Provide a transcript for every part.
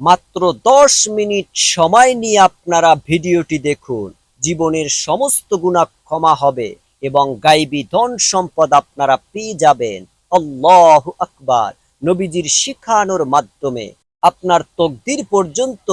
মাত্র 10 মিনিট সময় নিয়ে আপনারা ভিডিওটি দেখুন। জীবনের সমস্ত গুনাহ ক্ষমা হবে এবং গায়বী ধন সম্পদ আপনারা পেয়ে যাবেন। আল্লাহু আকবার। নবীজির শিখানোর মাধ্যমে আপনার তকদির পর্যন্ত,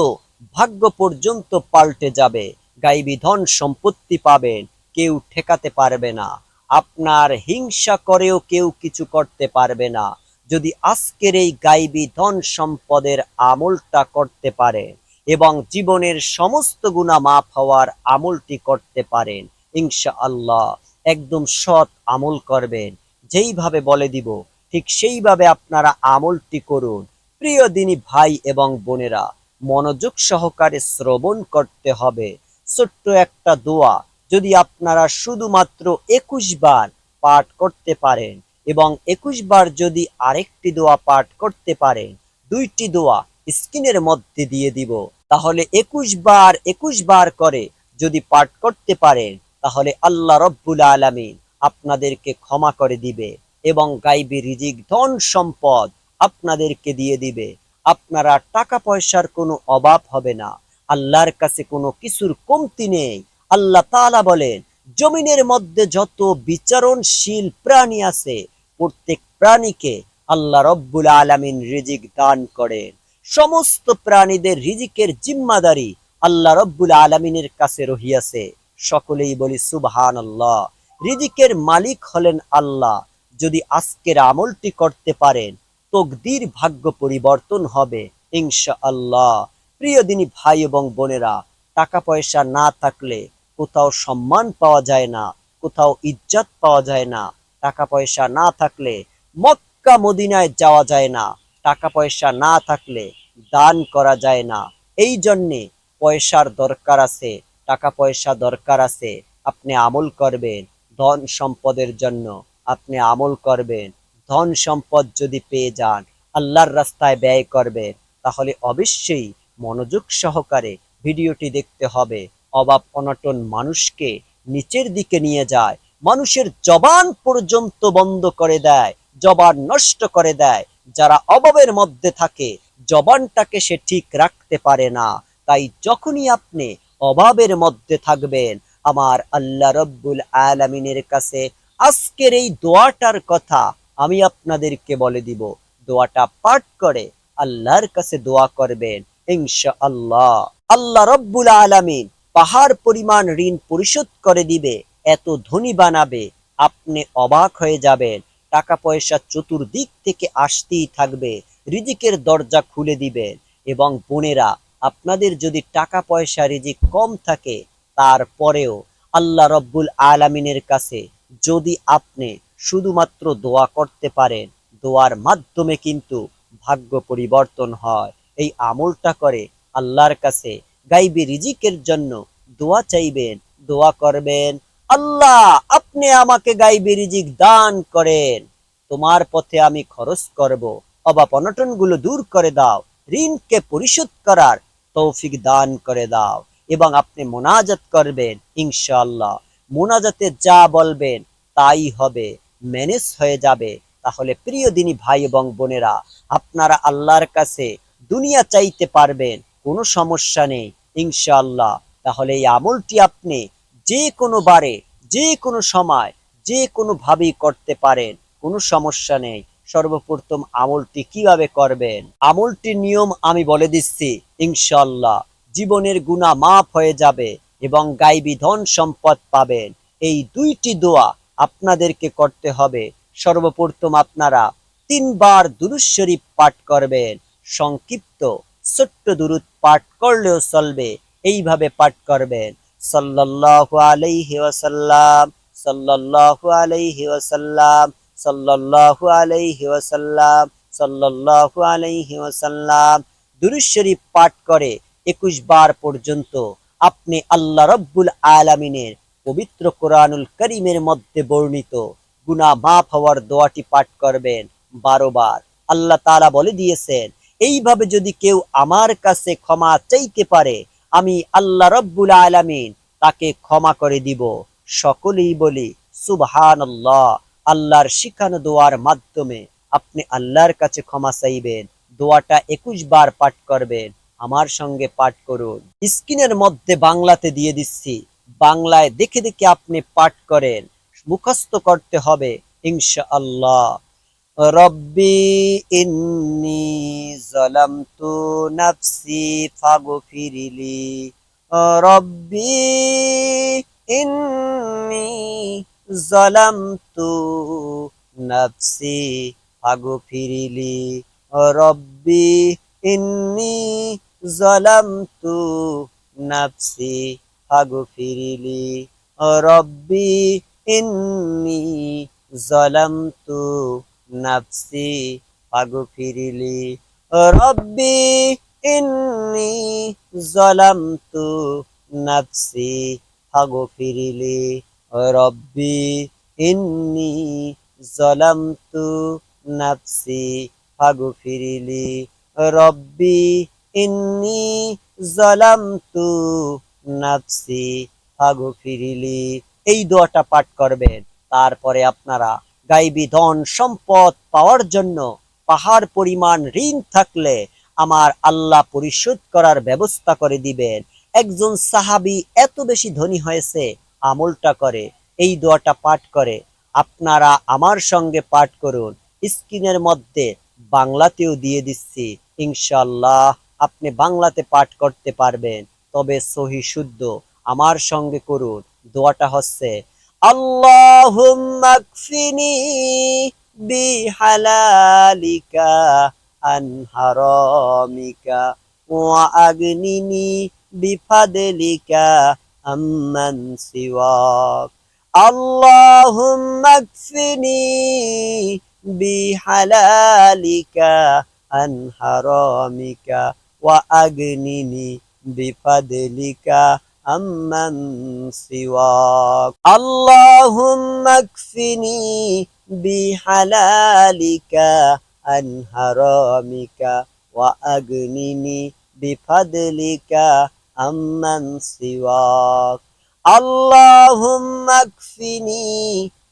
ভাগ্য পর্যন্ত পাল্টে যাবে। গায়বী ধন সম্পত্তি পাবেন, কেউ ঠেকাতে পারবে না। আপনার হিংসা করেও কেউ কিছু করতে পারবে না। যদি আজকের এই গায়বী ধন সম্পদের আমলটা করতে পারেন এবং জীবনের সমস্ত গুনাহ মাফ হওয়ার আমলটি করতে পারেন, ইনশাআল্লাহ একদম সৎ আমল করবেন। যেইভাবে বলে দিব ঠিক সেইভাবে আপনারা আমলটি করুন। প্রিয় দিনী ভাই এবং বোনেরা, মনোযোগ সহকারে শ্রবণ করতে হবে। ছোট্ট একটা দোয়া যদি আপনারা শুধুমাত্র 21 বার পাঠ করতে পারেন এবং 21 বার যদি আরেকটি দোয়া পাঠ করতে পারেন, দুইটি দোয়া স্ক্রিনের মধ্যে দিয়ে দিব, তাহলে 21 বার 21 বার করে যদি পাঠ করতে পারেন, তাহলে আল্লাহ রব্বুল আলামিন আপনাদেরকে ক্ষমা করে দিবে এবং গায়বী রিজিক ধন সম্পদ আপনাদেরকে দিয়ে দিবে। আপনারা টাকা পয়সার কোনো অভাব হবে না। আল্লাহর কাছে কোনো কিছুর কমতি নেই। আল্লাহ তাআলা বলেন, জমিনের মধ্যে যত বিচারণশীল প্রাণী আছে প্রত্যেক প্রাণীকে আল্লাহ রব্বুল আলামিন রিজিক দান করেন। সমস্ত প্রাণীদের রিজিকের জিম্মাদারি আল্লাহ রব্বুল আলামিনের কাছে রহিয়াছে। সকলেই বলি সুবহানাল্লাহ। রিজিকের মালিক হলেন আল্লাহ। যদি আজকের আমলটি করতে পারেন, তকদির ভাগ্য পরিবর্তন হবে ইনশাআল্লাহ। প্রিয় দিনী ভাই এবং বোনেরা, টাকা পয়সা না থাকলে কোথাও সম্মান পাওয়া যায় না, কোথাও ইজ্জত পাওয়া যায় না। টাকা পয়সা না থাকলে মক্কা মদিনায় যাওয়া যায় না। টাকা পয়সা না থাকলে দান করা যায় না। এই জন্যে পয়সার দরকার আছে, টাকা পয়সা দরকার আছে। আপনি আমল করবেন ধন সম্পদের জন্য, আপনি আমল করবেন। ধন সম্পদ যদি পেয়ে যান, আল্লাহর রাস্তায় ব্যয় করবেন, তাহলে অবশ্যই মনোযোগ সহকারে ভিডিওটি দেখতে হবে। অভাব অনটন মানুষকে নিচের দিকে নিয়ে যায়, মানুষের জবান পর্যন্ত বন্ধ করে দেয়, জবান নষ্ট করে দেয়। যারা অভাবের মধ্যে থাকে, জবানটাকে সে ঠিক রাখতে পারে না। তাই যখনই আপনি অভাবের মধ্যে থাকবেন, আমার আল্লাহ রব্বুল আলামিনের কাছে আজকের এই দোয়াটার কথা আমি আপনাদেরকে বলে দিব। দোয়াটা পাঠ করে আল্লাহর কাছে দোয়া করবেন ইনশাআল্লাহ। আল্লাহ রব্বুল আলামিন পাহাড় পরিমাণ ঋণ পরিশোধ করে দিবে, এত ধনী বানাবে, আপনি অবাক হয়ে যাবেন। টাকা পয়সা চতুর্দিক থেকে আসতেই থাকবে, রিজিকের দরজা খুলে দিবেন। এবং বোনেরা, আপনাদের যদি টাকা পয়সা রিজিক কম থাকে, তারপরেও আল্লাহ রব্বুল আলামিনের কাছে যদি আপনি শুধুমাত্র দোয়া করতে পারেন, দোয়ার মাধ্যমে কিন্তু ভাগ্য পরিবর্তন হয়। এই আমলটা করে আল্লাহর কাছে গাইবি রিজিকের জন্য দোয়া চাইবেন, দোয়া করবেন, আল্লাহ আপনি আমাকে গাইবি রিজিক দান করেন, তোমার পথে আমি খরচ করব, অভাব অনটন গুলো দূর করে দাও, ঋণকে পরিশোধ করার তৌফিক দান করে দাও। এবং আপনি মোনাজাত করবেন ইনশাআল্লাহ। মোনাজাতে যা বলবেন তাই হবে, ম্যানেজ হয়ে যাবে। তাহলে প্রিয় দিনী ভাই এবং বোনেরা, আপনারা আল্লাহর কাছে দুনিয়া চাইতে পারবেন, কোনো সমস্যা নেই ইনশাআল্লাহ। তাহলে এই আমলটি আপনি যে কোনো বারে, যে কোনো সময়, যে কোনো ভাবেই করতে পারেন, কোনো সমস্যা নেই। সর্বপ্রথম আমলটি কিভাবে করবেন, আমলটির নিয়ম আমি বলে দিচ্ছি ইনশাআল্লাহ। জীবনের গুনাহ মাফ হয়ে যাবে এবং গায়বী ধন সম্পদ পাবেন। এই দুইটি দোয়া আপনাদেরকে করতে হবে। সর্বপ্রথম আপনারা 3 বার দুরূদ শরীফ পাঠ করবেন। সংক্ষিপ্ত ছোট্ট দুরূদ পাঠ করলেও চলবে। এইভাবে পাঠ করবেন, সাল্লাল্লাহু আলাইহি ওয়াসাল্লাম, সাল্লাল্লাহু আলাইহি ওয়াসাল্লাম, সাল্লাল্লাহু আলাইহি ওয়াসাল্লাম, সাল্লাল্লাহু আলাইহি ওয়াসাল্লাম। দুরূদ শরীফ পাঠ করে 21 বার পর্যন্ত আপনি আল্লাহ রব্বুল আলামিনের পবিত্র কোরআনুল কারীমের মধ্যে বর্ণিত গুনাহ মাফ হওয়ার দোয়াটি পাঠ করবেন 12 বার। আল্লাহ তাআলা বলে দিয়েছেন, এইভাবে যদি কেউ আমার কাছে ক্ষমা চাইতে পারে, আমি আল্লাহ রব্বুল আলামিন তাকে ক্ষমা করে দিব। সকলেই বলি সুবহানাল্লাহ। আল্লাহর শিখানো দোয়ার মাধ্যমে আপনি আল্লাহর কাছে ক্ষমা চাইবেন, দোয়াটা 21 বার পাঠ করবেন। আমার সঙ্গে পাঠ করুন। স্ক্রিনের মধ্যে বাংলাতে দিয়ে দিচ্ছি, বাংলায় দেখে দেখে আপনি পাঠ করেন। মুখস্থ করতে হবে ইনশাআল্লাহ। রব্বি ইন্নী যালামতু নাফসি ফাগফিরলি। রব্বি ইন্নী যালামতু নাফসি ফাগফিরলি। রব্বি ইন্নী যালামতু নাফসি ফাগফিরলি। রব্বি ইন্নী যালামতু নাফসি ফাগফিরলি। রব্বি ইন্নী যালামতু নাফসি ফাগফিরলি। রব্বি ইন্নী যালামতু নাফসি ফাগফিরলি। রব্বি ইন্নী যালামতু নাফসি ফাগফিরলি। এই দোয়াটা পাঠ করবেন। তারপরে আপনারা গায়বী ধন সম্পদ পাওয়ার জন্য পাহাড় পরিমাণ ঋণ থাকলে আমার আল্লাহ পরিশোধ করার ব্যবস্থা করে দিবেন। একজন সাহাবী এত বেশি ধনী হয়েছে আমলটা করে, এই দোয়াটা পাঠ করে। আপনারা আমার সঙ্গে পাঠ করুন। স্ক্রিনের মধ্যে বাংলাতেও দিয়ে দিচ্ছি, ইনশাআল্লাহ আপনি বাংলাতে পাঠ করতে পারবেন, তবে সহি শুদ্ধ আমার সঙ্গে করুন। দোয়াটা হচ্ছে, আল্লাহুম্মা কফিনি বিহালালিকা আন হারামিকা ওয়া আগনিনি বিফাদলিকা আম্মান সিওয়াক। আল্লাহুম্মা কফিনি বিহালালিকা আন হারামিকা ওয়া আগনিনি বিফাদলিকা আম্মান সিওয়াক। আল্লাহুম্মা কফিনি বিহালালিকা আন হারামিকা ওয়া আগনিনি বিফাদলিকা আম্মান সিওয়াক। আল্লাহুম্মা কফিনি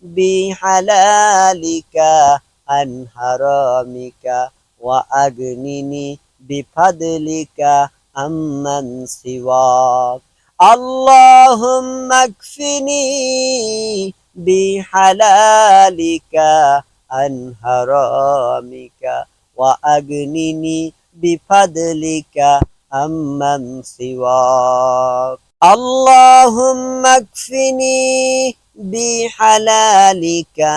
বিহালালিকা আন হারামিকা ওয়া আগনিনি বিফাদলিকা আম্মান সিওয়াক। আল্লাহুম্মা কফিনি বিহালালিকা আন হারামিকা ওয়া আগনিনি বিফাদলিকা আম্মান সিওয়াক। আল্লাহুম্মা কফিনি বিহালালিকা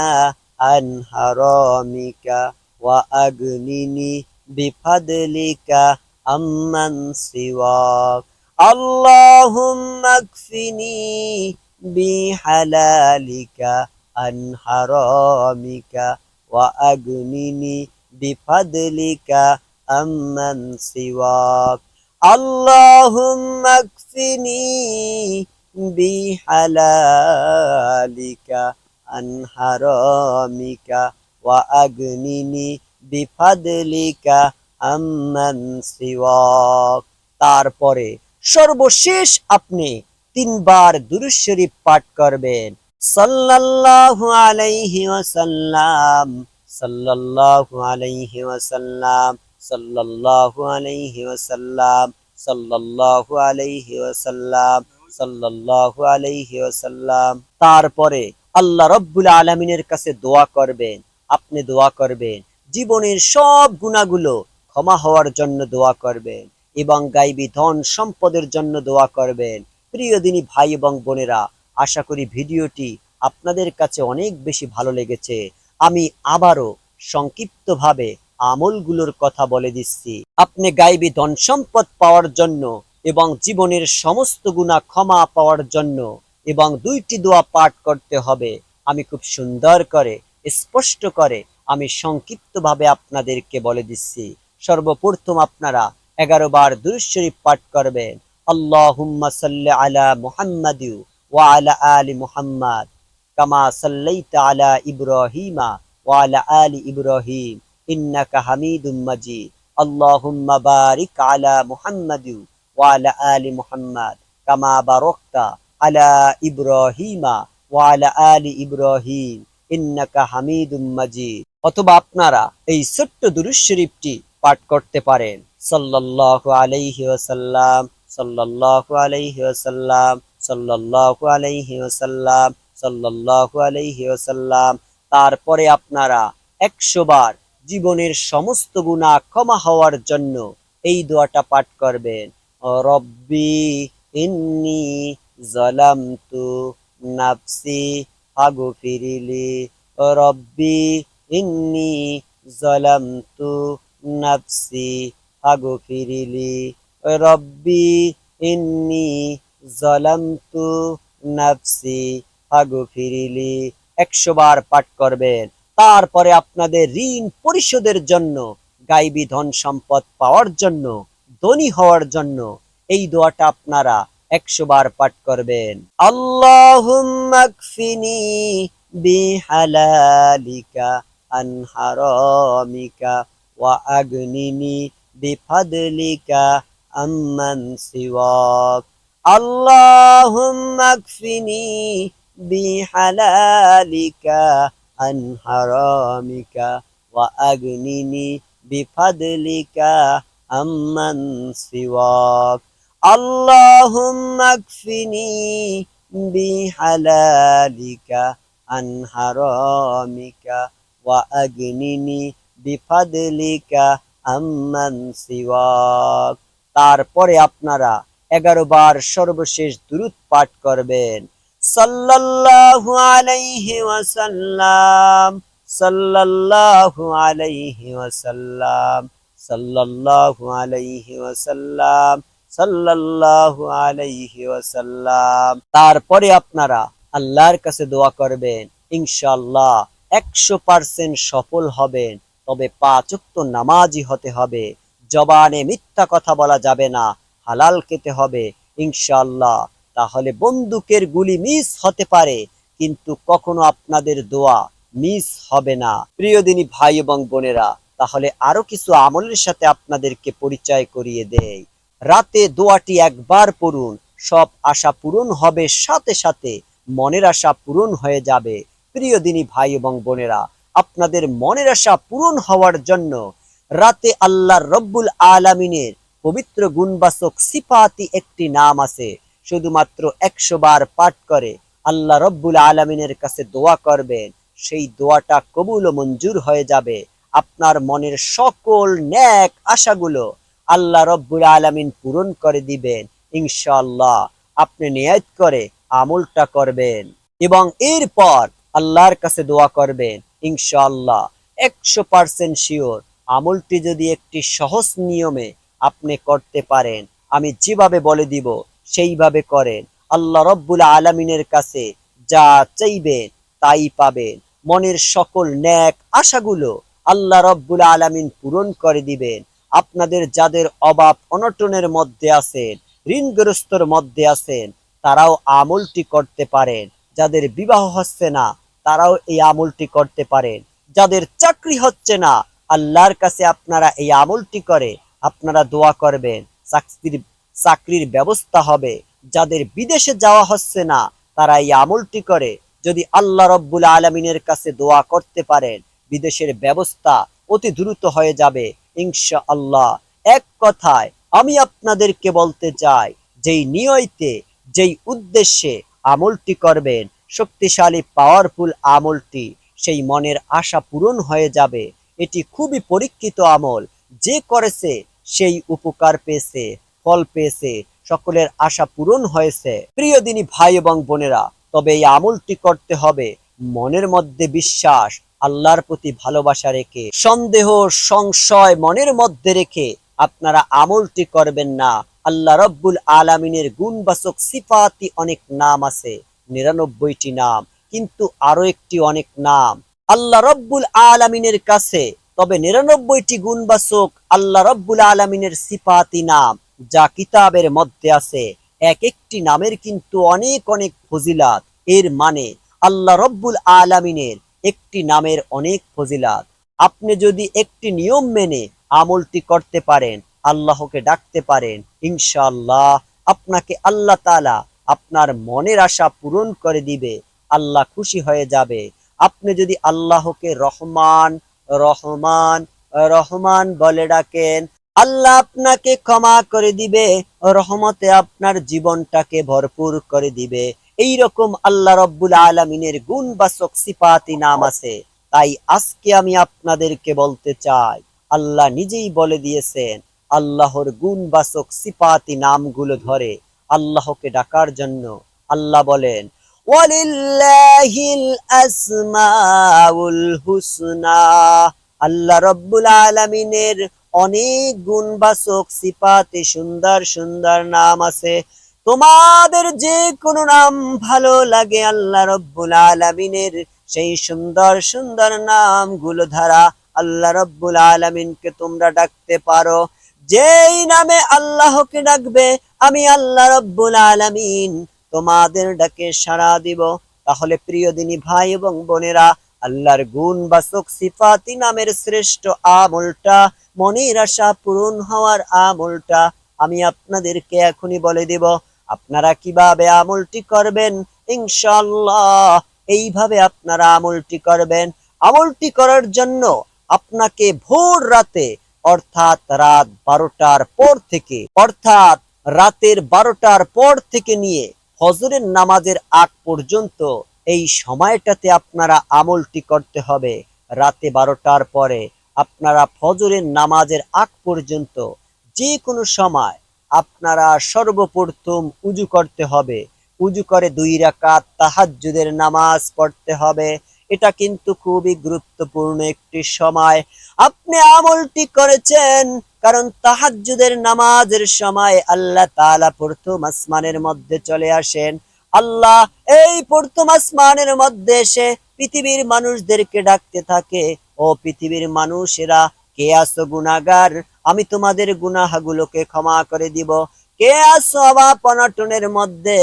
আন হারামিকা ওয়া আগনিনি বিফাদলিকা আম্মান সিওয়াক। আল্লাহুম্মা কফিনি বিহালালিকা আন হারামিকা ওয়া আগনিনি বিফাদলিকা আম্মান সিওয়াক। আল্লাহুম্মা কফিনি বিহালালিকা আন হারামিকা ওয়া আগনিনি বিফাদলিকা আম্মান সিওয়াক। তারপরে সর্বশেষ আপনি 3 বার দুরূদ শরীফ পাঠ করবেন। সাল্লাল্লাহু আলাইহি ওয়াসাল্লাম, সাল্লাল্লাহু আলাইহি ওয়াসাল্লাম, সাল্লাল্লাহু আলাইহি ওয়াসাল্লাম, সাল্লাল্লাহু আলাইহি ওয়াসাল্লাম, সাল্লাল্লাহু আলাইহি ওয়াসাল্লাম। তারপরে আল্লাহ রাব্বুল আলামিনের কাছে দোয়া করবেন। আপনি দোয়া করবেন জীবনের সব গুনাহগুলো ক্ষমা হওয়ার জন্য দোয়া করবেন এবং গায়বী ধন সম্পদের জন্য দোয়া করবেন। প্রিয় দিনী ভাই এবং বোনেরা, আশা করি ভিডিওটি আপনাদের কাছে অনেক বেশি ভালো লেগেছে। আমি আবারও সংক্ষিপ্তভাবে আমলগুলোর কথা বলে দিচ্ছি। আপনি গায়বী ধন সম্পদ পাওয়ার জন্য এবং জীবনের সমস্ত গুনাহ ক্ষমা পাওয়ার জন্য এবং 2টি দোয়া পাঠ করতে হবে। আমি খুব সুন্দর করে স্পষ্ট করে আমি সংক্ষিপ্তভাবে আপনাদেরকে বলে দিচ্ছি। সর্বপ্রথম আপনারা 11 বার দুরূদ শরীফ পাঠ করবেন। আল্লাহুম্মা সাল্লি আলা মুহাম্মাদি ওয়া আলা আলি মুহাম্মাদ কামা সাল্লাইতা আলা ইব্রাহিমা ওয়া আলা আলি ইব্রাহিম ইন্নাকা হামিদুম মাজিদ। আল্লাহুম্মা বারিক আলা মুহাম্মাদি ওয়া আলা আলি মুহাম্মাদ কামা বারাকতা আলা ইব্রাহিমা ওয়া আলা আলি ইব্রাহিম ইন্নাকা হামিদুম মাজিদ। অথবা আপনারা এই ছোট্ট দুরূদ শরীফটি পাঠ করতে পারেন। সাল্লাল্লাহু আলাইহি ওয়াসাল্লাম, সাল্লাল্লাহু আলাইহি ওয়াসাল্লাম, সাল্লাল্লাহু আলাইহি ওয়াসাল্লাম, সাল্লাল্লাহু আলাইহি ওয়াসাল্লাম। তারপরে আপনারা 100 বার জীবনের সমস্ত গুনাহ ক্ষমা হওয়ার জন্য এই দোয়াটা পাঠ করবেন। রব্বি ইন্নী যালামতু নাফসি ফাগফিরলি, রব্বি ইন্নী যালামতু নাফসি ফাগফিরলি, রব্বি ইন্নী যালামতু নাফসি ফাগফিরলি। 100 বার পাঠ করবেন। তারপরে আপনাদের ঋণ পরিশোধের জন্য, গায়বী ধন সম্পদ পাওয়ার জন্য, ধনী হওয়ার জন্য এই দোয়াটা আপনারা 100 বার পাঠ করবেন। আল্লাহুম্মা কফিনি বিহালালিকা আন হারামিকা ওয়া আগনিনি বিফাদলিকা আম্মান সিওয়াক। আল্লাহুম্মা কফিনি বিহালালিকা আন হারামিকা ওয়া আগনিনি বিফাদলিকা আম্মান সিওয়াক। আল্লাহুম্মা কফিনি বিহালালিকা আন হারামিকা ওয়া আগনিনি বিফাদলিকা আম্মান সিওয়াক। তারপরে আপনারা 11 বার সর্বশেষ দুরূদ পাঠ করবেন। সাল্লাল্লাহু আলাইহি ওয়াসাল্লাম, সাল্লাল্লাহু আলাইহি ওয়াসাল্লাম, সাল্লাল্লাহু আলাইহি ওয়াসাল্লাম, সাল্লাল্লাহু আলাইহি ওয়াসাল্লাম। তারপরে আপনারা আল্লাহর কাছে দোয়া করবেন, ইনশাআল্লাহ 100% সফল হবেন। তবে 5 ওয়াক্ত নামাজি হতে হবে, জবানে মিথ্যা কথা বলা যাবে না, হালাল খেতে হবে ইনশাআল্লাহ। তাহলে বন্দুকের গুলি মিস হতে পারে, কিন্তু কখনো আপনাদের দোয়া মিস হবে না। প্রিয় দিনী ভাই এবং বোনেরা, তাহলে আরো কিছু আমলের সাথে আপনাদেরকে পরিচয় করিয়ে দেই। রাতে দোয়াটি একবার পড়ুন, সব আশা পূরণ হবে, সাথে সাথে মনের আশা পূরণ হয়ে যাবে। প্রিয় দিনী ভাই এবং বোনেরা, আপনাদের মনের আশা পূরণ হওয়ার জন্য রাতে আল্লাহ রব্বুল আলামিনের পবিত্র গুণবাচক সিফাতি একটি নাম আছে, শুধুমাত্র 100 বার পাঠ করে আল্লাহ রব্বুল আলামিনের কাছে দোয়া করবেন, সেই দোয়াটা কবুল ও মঞ্জুর হয়ে যাবে। আপনার মনের সকল নেক আশাগুলো আল্লাহ রব্বুল আলামিন পূরণ করে দিবেন ইনশাআল্লাহ। আপনি নিয়ত করে আমলটা করবেন এবং এরপর আল্লাহর কাছে দোয়া করবেন ইনশাআল্লাহ। 100% শিওর আমলটি যদি একটি সহজ নিয়মে আপনি করতে পারেন, আমি যেভাবে বলে দিব সেইভাবে করেন, আল্লাহ রব্বুল আলামিনের কাছে যা চাইবেন তাই পাবেন। মনের সকল নেক আশাগুলো আল্লাহ রব্বুল আলামিন পূরণ করে দিবেন। আপনাদের যাদের অভাব অনটনের মধ্যে আছেন, ঋণগ্রস্তর মধ্যে আছেন, তারাও আমলটি করতে পারেন। যাদের বিবাহ হচ্ছে না তারাও এই আমলটি করতে পারেন। যাদের চাকরি হচ্ছে না, আল্লাহর কাছে আপনারা এই আমলটি করে আপনারা দোয়া করবেন, চাকরির ব্যবস্থা হবে। যাদের বিদেশে যাওয়া হচ্ছে না, তারা এই আমলটি করে যদি আল্লাহ রব্বুল আলামিনের কাছে দোয়া করতে পারেন, বিদেশের ব্যবস্থা অতি দ্রুত হয়ে যাবে ইনশাআল্লাহ। এক কথায় আমি আপনাদেরকে বলতে চাই, যেই নিয়তে যেই উদ্দেশ্যে আমলটি করবেন, শক্তিশালী পাওয়ারফুল আমলটি, সেই মনের আশা পূরণ হয়ে যাবে। এটি খুবই পরীক্ষিত আমল, যে করেছে সেই উপকার পেয়েছে, ফল পেয়েছে, সকলের আশা পূরণ হয়েছে। প্রিয় দিনী ভাই এবং বোনেরা, তবে এই আমলটি করতে হবে মনের মধ্যে বিশ্বাস, আল্লাহর প্রতি ভালোবাসা রেখে, সন্দেহ সংশয় মনের মধ্যে রেখে আপনারা আমলটি করবেন না। আল্লাহ রব্বুল আলামিনের গুণবাচক সিফাতি অনেক নাম আছে, 99টি নাম, কিন্তু আরো একটি অনেক নাম আল্লাহ রব্বুল আলামিনের কাছে। তবে 99টি গুণবাচক আল্লাহ রব্বুল আলামিনের সিফাতি নাম যা কিতাবের মধ্যে আছে, এক একটি নামের কিন্তু অনেক অনেক ফজিলাত। এর মানে আল্লাহ রব্বুল আলামিনের একটি নামের অনেক ফজিলাত। আপনি যদি একটি নিয়ম মেনে আমলটি করতে পারেন, আল্লাহকে ডাকতে পারেন, ইনশাআল্লাহ আপনাকে আল্লাহ তাআলা আপনার মনের আশা পূরণ করে দিবে, আল্লাহ খুশি হয়ে যাবে। আপনি যদি আল্লাহকে রহমান রহমান রহমান বলে ডাকেন, আল্লাহ আপনাকে ক্ষমা করে দিবে, রহমতে আপনার জীবনটাকে ভরপুর করে দিবে। এইরকম আল্লাহ রব্বুল আলামিনের গুণবাচক সিফাতি নাম আছে। তাই আজকে আমি আপনাদেরকে বলতে চাই, আল্লাহ নিজেই বলে দিয়েছেন আল্লাহর গুণবাচক সিফাতি নামগুলো ধরে আল্লাহকে ডাকার জন্য। আল্লাহ বলেন, ওয়ালিল্লাহিল আসমাউল হুসনা। আল্লাহ রব্বুল আলামিনের অনেক গুণবাচক সিফাতে সুন্দর সুন্দর নাম আছে। তোমাদের যে কোনো নাম ভালো লাগে আল্লাহ রব্বুল আলামিনের সেই সুন্দর সুন্দর নামগুলো ধারা আল্লাহ রব্বুল আলামিনকে তোমরা ডাকতে পারো। যেই নামে আল্লাহকে ডাকবে আমি আল্লাহ রব্বুল আলামিন তোমাদের ডাকে সাড়া দিব। তাহলে প্রিয় দিনী ভাই এবং বোনেরা, আল্লাহর গুণবাচক সিফাতি নামের শ্রেষ্ঠ আমলটা, মনের আশা পূরণ হওয়ার আমলটা আমি আপনাদেরকে এখনই বলে দিব। আপনারা কিভাবে আমলটি করবেন? ইনশাআল্লাহ এইভাবে আপনারা আমলটি করবেন। আমলটি করার জন্য আপনাকে ভোর রাতে অর্থাৎ রাতের 12টার পর থেকে নিয়ে ফজরের নামাজের আগ পর্যন্ত এই সময়টাতে আপনারা আমলটি করতে হবে। রাতে 12টার পরে আপনারা ফজরের নামাজের আগ পর্যন্ত যে কোনো সময় আপনারা সর্বপ্রথম উজু করতে হবে। উজু করে 2 রাকাত তাহাজ্জুদের নামাজ পড়তে হবে। এটা কিন্তু খুবই গুরুত্বপূর্ণ একটি সময়। আপনি আমলটি করেছেন কারণ তাহাজ্জুদের নামাজের সময় আল্লাহ তাআলা প্রথম আসমানের মধ্যে চলে আসেন। আল্লাহ এই প্রথম আসমানের মধ্যে এসে পৃথিবীর মানুষদেরকে ডাকতে থাকে, ও পৃথিবীর মানুষেরা, কে আছো গুনাহগার? আমি তোমাদের গুনাহগুলোকে ক্ষমা করে দিব। কে আছো অভাব অনটনের মধ্যে?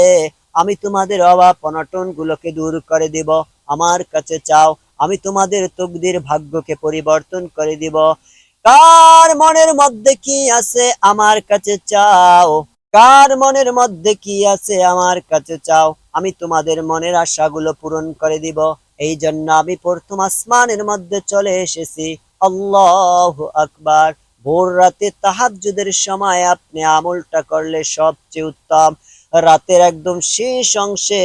আমি তোমাদের অভাব অনটন গুলোকে দূর করে দিব। আমার কাছে চাও, আমি তোমাদের তকদির ভাগ্যকে পরিবর্তন করে দিব। কার মনের মধ্যে কি আছে আমার কাছে চাও? কার মনের মধ্যে কি আছে আমার কাছে চাও? আমি তোমাদের মনের আশাগুলো পূরণ করে দিব। এই জন্য আমি প্রথম আসমানের মধ্যে চলে এসেছি। আল্লাহু আকবার। ভোর রাতে তাহাজ্জুদের সময় আপনি আমলটা করলে সবচেয়ে উত্তম। রাতের একদম শেষ অংশে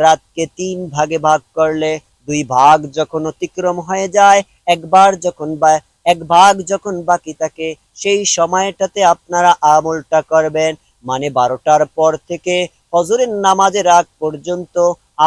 রাতকে 3 ভাগে ভাগ করলে 2 ভাগ যখন অতিক্রম হয়ে যায়, এক ভাগ যখন বাকি থাকে, সেই সময়টাতে আপনারা আমলটা করবেন। মানে 12টার পর থেকে ফজরের নামাজের আগ পর্যন্ত,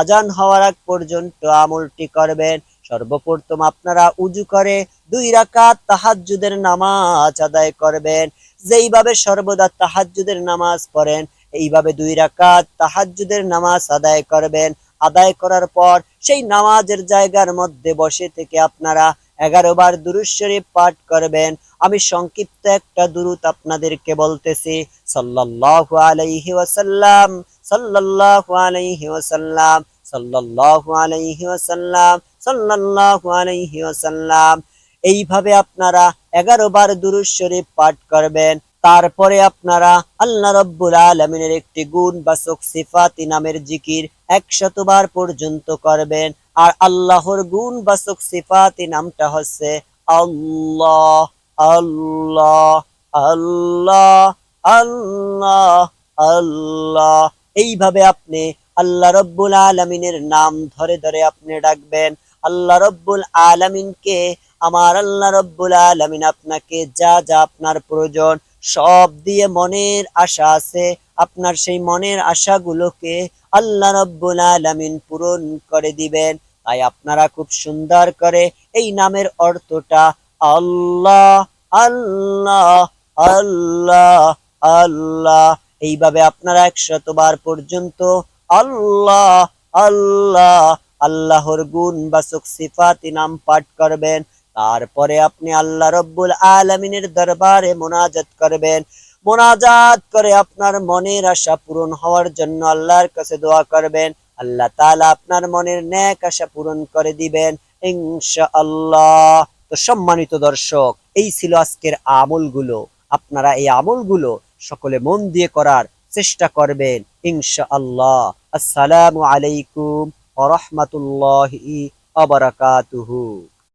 আজান হওয়ার আগ পর্যন্ত আমলটি করবেন। সর্বপ্রথম আপনারা উজু করে 2 রাকাত তাহাজ্জুদের নামাজ আদায় করবেন। যেইভাবে সর্বদা তাহাজ্জুদের নামাজ পড়েন এইভাবে 2 রাকাত তাহাজ্জুদের নামাজ আদায় করবেন। আদায় করার পর সেই নামাজের জায়গার মধ্যে বসে থেকে আপনারা 11 বার দুরূদ শরীফ পাঠ করবেন। আমি সংক্ষিপ্ত একটা দুরূদ আপনাদেরকে বলতেছি। সাল্লাল্লাহু আলাইহি ওয়াসাল্লাম, সাল্লাল্লাহু আলাইহি ওয়াসাল্লাম, সাল্লাল্লাহু আলাইহি ওয়াসাল্লাম, সাল্লাল্লাহু আলাইহি ওয়াসাল্লাম। এইভাবে আপনারা 11 বার দুরূদ শরীফ পাঠ করবেন। তারপরে আপনারা আল্লাহ রাব্বুল আলামিনের একটি গুণবাচক সিফাতি নামের জিকির 100 বার পর্যন্ত করবেন। আর আল্লাহর গুণবাচক সিফাতি নামটা হচ্ছে আল্লাহ, আল্লাহ, আল্লাহ, আল্লাহ, আল্লাহ। এইভাবে আপনি আল্লাহ রাব্বুল আলামিনের নাম ধরে ধরে আপনি ডাকবেন। আল্লাহ রাব্বুল আলামিনকে, আমার আল্লাহ রাব্বুল আলামিন আপনাকে যা যা আপনার প্রয়োজন সব দিয়ে, মনের আশা আছে আপনার সেই মনের আশাগুলোকে আল্লাহ রাব্বুল আলামিন পূরণ করে দিবেন। তাই আপনারা খুব সুন্দর করে এই নামের অর্থটা আল্লাহ, আল্লাহ, আল্লাহ, আল্লাহ এইভাবে আপনারা 100 বার পর্যন্ত আল্লাহ, আল্লাহ, আল্লাহর গুণবাচক সিফাতি নাম পাঠ করবেন। তারপরে আপনি আল্লাহ রাব্বুল আলামিনের দরবারে মোনাজাত করবেন। মোনাজাত করে আপনার মনের আশা পূরণ হওয়ার জন্য আল্লাহর কাছে দোয়া করবেন। আল্লাহ তাআলা আপনার মনের নেক আশা পূরণ করে দিবেন ইনশাআল্লাহ। তো সম্মানিত দর্শক, এই ছিল আজকের আমলগুলো। আপনারা এই আমলগুলো সকলে মন দিয়ে করার চেষ্টা করবেন ইনশাআল্লাহ। আসসালামু আলাইকুম ওয়া রাহমাতুল্লাহি ওয়া বারাকাতুহু।